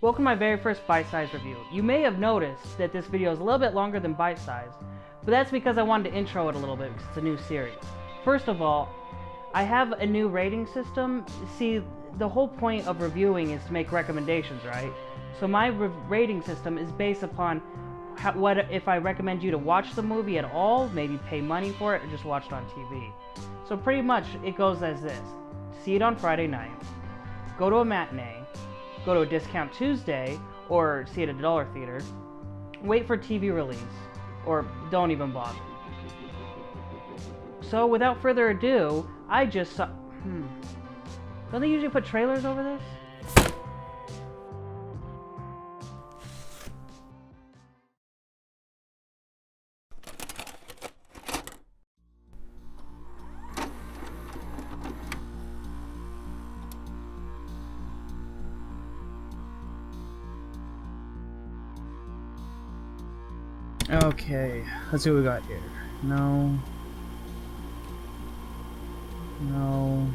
Welcome to my very first Bite Size review. You may have noticed that this video is a little bit longer than Bite Size, but that's because I wanted to intro it a little bit because it's a new series. First of all, I have a new rating system. See, the whole point of reviewing is to make recommendations, right? So my rating system is based upon what if I recommend you to watch the movie at all, maybe pay money for it, or just watch it on TV. So pretty much it goes as this. See it on Friday night, go to a matinee, go to a Discount Tuesday, or see it at a dollar theater, wait for TV release, or don't even bother. So without further ado, I just saw... Don't they usually put trailers over this? Okay, let's see what we got here. No. No.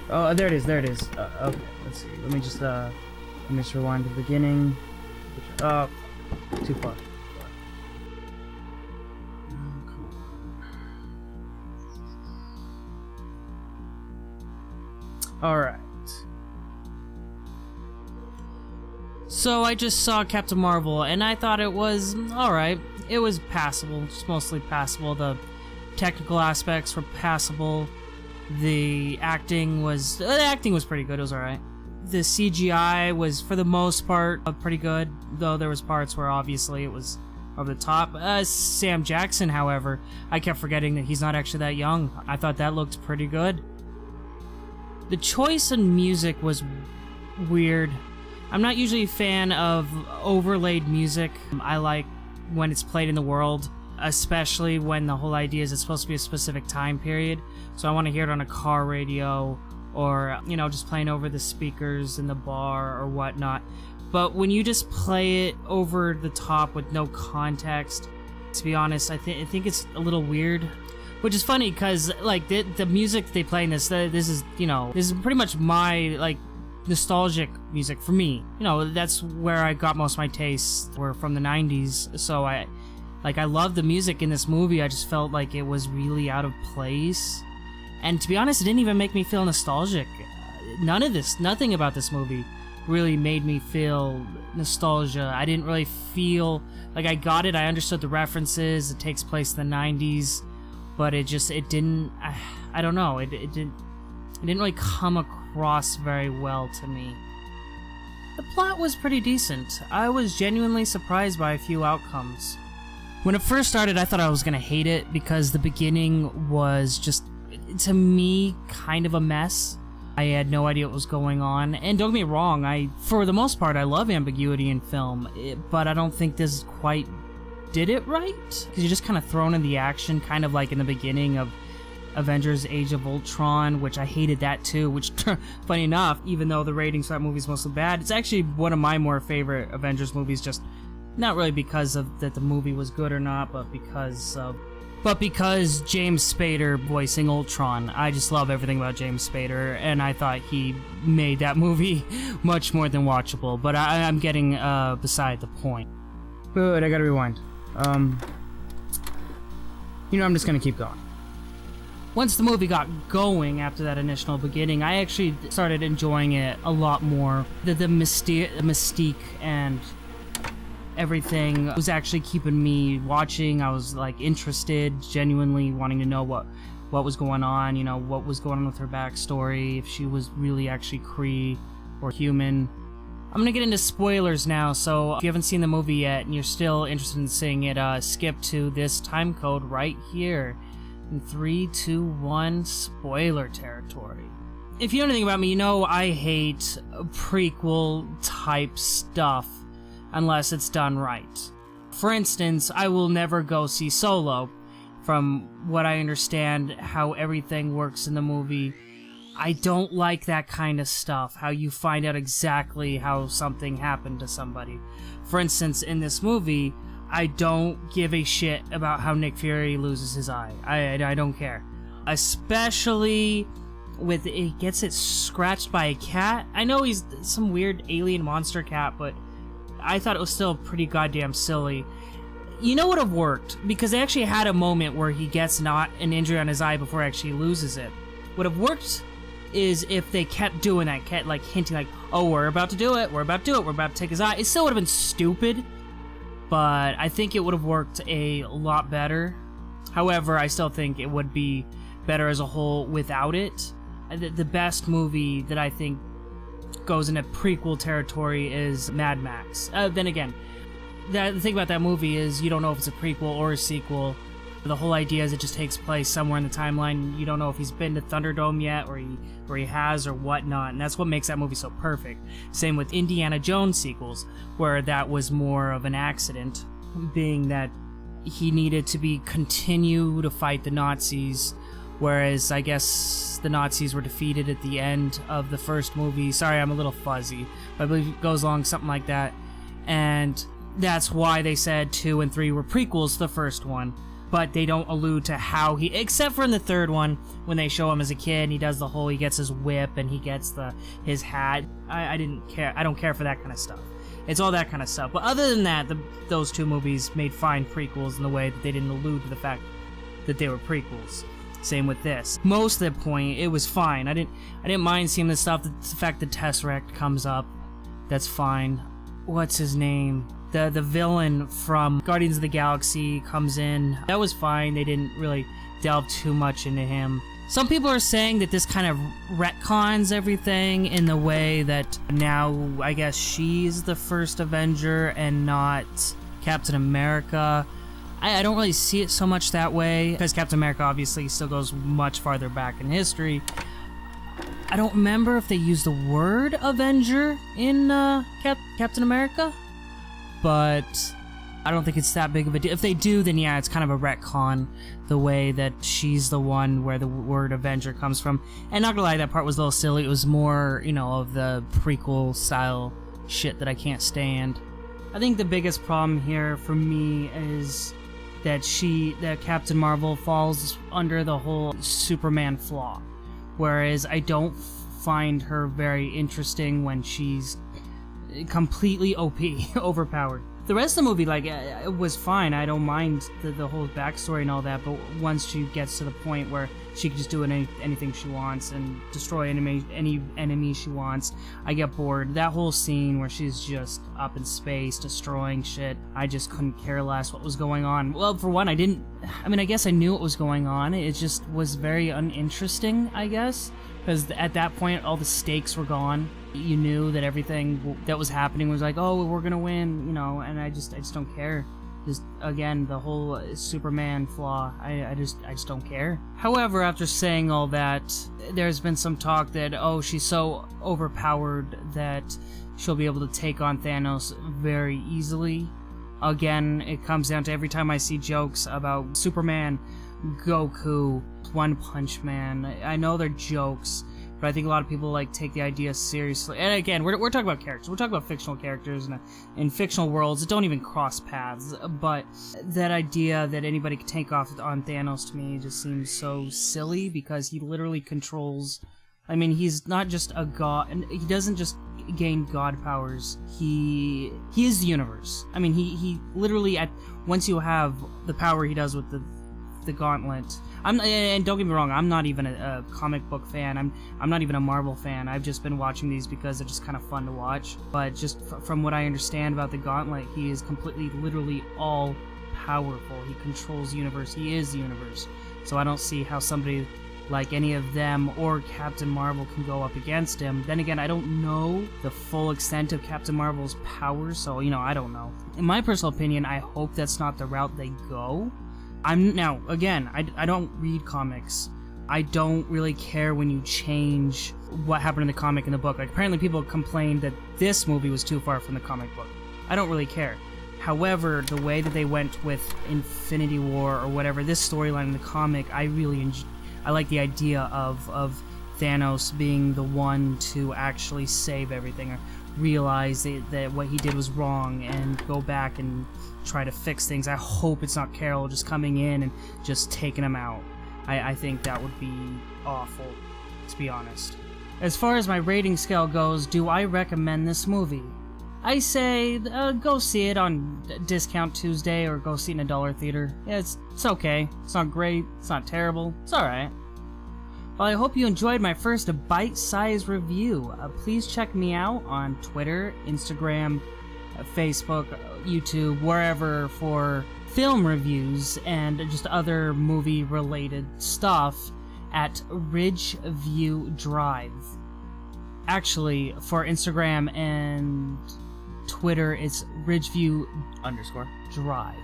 Oh, there it is, there it is. Okay, let's see. Let me just rewind to the beginning. Oh, too far. Alright. So I just saw Captain Marvel, and I thought it was alright. It was passable, just mostly passable. The technical aspects were passable. The acting was pretty good. It was alright. The CGI was, for the most part, pretty good, though there was parts where obviously it was over the top. Sam Jackson, however, I kept forgetting that he's not actually that young. I thought that looked pretty good. The choice in music was weird. I'm not usually a fan of overlaid music. I like when it's played in the world, especially when the whole idea is it's supposed to be a specific time period. So I want to hear it on a car radio or, you know, just playing over the speakers in the bar or whatnot. But when you just play it over the top with no context, to be honest, I think it's a little weird. Which is funny because, like, the music they play in this is, you know, this is pretty much my, like, nostalgic music for me. You know, that's where I got most of my tastes were from the 90s. So I love the music in this movie. I just felt like it was really out of place. And to be honest, it didn't even make me feel nostalgic. Nothing about this movie really made me feel nostalgia. I didn't really feel like I got it. I understood the references. It takes place in the 90s, but it didn't, I don't know. It didn't really come across very well to me. The plot was pretty decent. I was genuinely surprised by a few outcomes. When it first started, I thought I was gonna hate it because the beginning was just, to me, kind of a mess. I had no idea what was going on. And don't get me wrong, for the most part, I love ambiguity in film, but I don't think this quite did it right. Because you're just kind of thrown in the action, kind of like in the beginning of Avengers Age of Ultron, which I hated that too, which, funny enough, even though the ratings for that movie is mostly bad, it's actually one of my more favorite Avengers movies, just not really because of that the movie was good or not, but because James Spader voicing Ultron. I just love everything about James Spader, and I thought he made that movie much more than watchable, but I'm getting beside the point. But I gotta rewind. You know, I'm just gonna keep going. Once the movie got going after that initial beginning, I actually started enjoying it a lot more. The mystique and everything was actually keeping me watching. I was like interested, genuinely wanting to know what was going on, you know, what was going on with her backstory, if she was really actually Kree or human. I'm gonna get into spoilers now, so if you haven't seen the movie yet and you're still interested in seeing it, skip to this time code right here. In 3, 2, 1, spoiler territory. If you know anything about me, you know I hate prequel type stuff unless it's done right. For instance, I will never go see Solo. From what I understand how everything works in the movie, I don't like that kind of stuff, how you find out exactly how something happened to somebody. For instance, in this movie, I don't give a shit about how Nick Fury loses his eye. I don't care. especially with it gets it scratched by a cat. I know he's some weird alien monster cat, but I thought it was still pretty goddamn silly. You know what would have worked? Because they actually had a moment where he gets not an injury on his eye before he actually loses it. Would have worked is if they kept doing that, kept like hinting like, oh, we're about to do it, we're about to do it, we're about to take his eye. It still would have been stupid, but I think it would have worked a lot better. However, I still think it would be better as a whole without it. The best movie that I think goes into prequel territory is Mad Max. Then again, the thing about that movie is you don't know if it's a prequel or a sequel. The whole idea is it just takes place somewhere in the timeline. You don't know if he's been to Thunderdome yet, or he has, or whatnot, and that's what makes that movie so perfect. Same with Indiana Jones sequels, where that was more of an accident, being that he needed to continue to fight the Nazis, whereas I guess the Nazis were defeated at the end of the first movie. Sorry, I'm a little fuzzy, but I believe it goes along something like that, and that's why they said 2 and 3 were prequels to the first one. But they don't allude to how he, except for in the third one, when they show him as a kid and he does the whole, he gets his whip and he gets his hat. I didn't care. I don't care for that kind of stuff. It's all that kind of stuff. But other than that, those 2 movies made fine prequels in the way that they didn't allude to the fact that they were prequels. Same with this. Most of the point, it was fine. I didn't mind seeing the stuff. The fact that Tesseract comes up, that's fine. What's his name? The villain from Guardians of the Galaxy comes in. That was fine. They didn't really delve too much into him. Some people are saying that this kind of retcons everything in the way that now I guess she's the first Avenger and not Captain America. I don't really see it so much that way, because Captain America obviously still goes much farther back in history. I don't remember if they used the word Avenger in Captain America, but I don't think it's that big of a deal. If they do, then yeah, it's kind of a retcon, the way that she's the one where the word Avenger comes from. And not gonna lie, that part was a little silly. It was more, of the prequel style shit that I can't stand. I think the biggest problem here for me is that Captain Marvel falls under the whole Superman flaw. Whereas I don't find her very interesting when she's completely OP, overpowered. The rest of the movie, it was fine. I don't mind the whole backstory and all that, but once she gets to the point where she can just do anything she wants and destroy any enemy she wants, I get bored. That whole scene where she's just up in space destroying shit, I just couldn't care less what was going on. Well, for one, I guess I knew what was going on. It just was very uninteresting, I guess, because at that point, all the stakes were gone. You knew that everything that was happening was like, oh, we're gonna win, and I just don't care. Just, again, the whole Superman flaw, I just don't care. However, after saying all that, there's been some talk that, oh, she's so overpowered that she'll be able to take on Thanos very easily. Again, it comes down to every time I see jokes about Superman, Goku, One Punch Man, I know they're jokes, but I think a lot of people take the idea seriously. And again, we're talking about characters. We're talking about fictional characters in fictional worlds that don't even cross paths. But that idea that anybody could take off on Thanos to me just seems so silly, because he literally controls. He's not just a god, and he doesn't just gain god powers. He is the universe. He literally once you have the power he does with the gauntlet. And don't get me wrong, I'm not even a comic book fan. I'm not even a Marvel fan. I've just been watching these because they're just kind of fun to watch. But just from what I understand about the gauntlet, he is completely, literally all powerful. He controls the universe. He is the universe. So I don't see how somebody like any of them or Captain Marvel can go up against him. Then again, I don't know the full extent of Captain Marvel's powers, so I don't know. In my personal opinion, I hope that's not the route they go. I don't read comics. I don't really care when you change what happened in the comic and the book. Apparently people complained that this movie was too far from the comic book. I don't really care. However, the way that they went with Infinity War or whatever, this storyline in the comic, I really I like the idea of Thanos being the one to actually save everything, or realize that what he did was wrong and go back and try to fix things. I hope it's not Carol just coming in and just taking him out. I think that would be awful, to be honest. As far as my rating scale goes, do I recommend this movie? I say go see it on Discount Tuesday or go see it in a dollar theater. Yeah, it's okay. It's not great. It's not terrible. It's alright. Well, I hope you enjoyed my first bite-sized review. Please check me out on Twitter, Instagram, Facebook, YouTube, wherever for film reviews and just other movie-related stuff at Ridgeview Drive. Actually, for Instagram and Twitter, it's Ridgeview_Drive.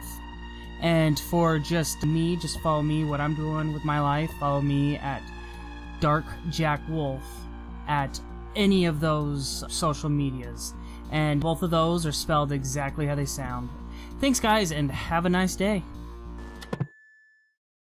And for just me, just follow me, what I'm doing with my life, follow me at Dark Jack Wolf at any of those social medias. And both of those are spelled exactly how they sound. Thanks, guys, and have a nice day.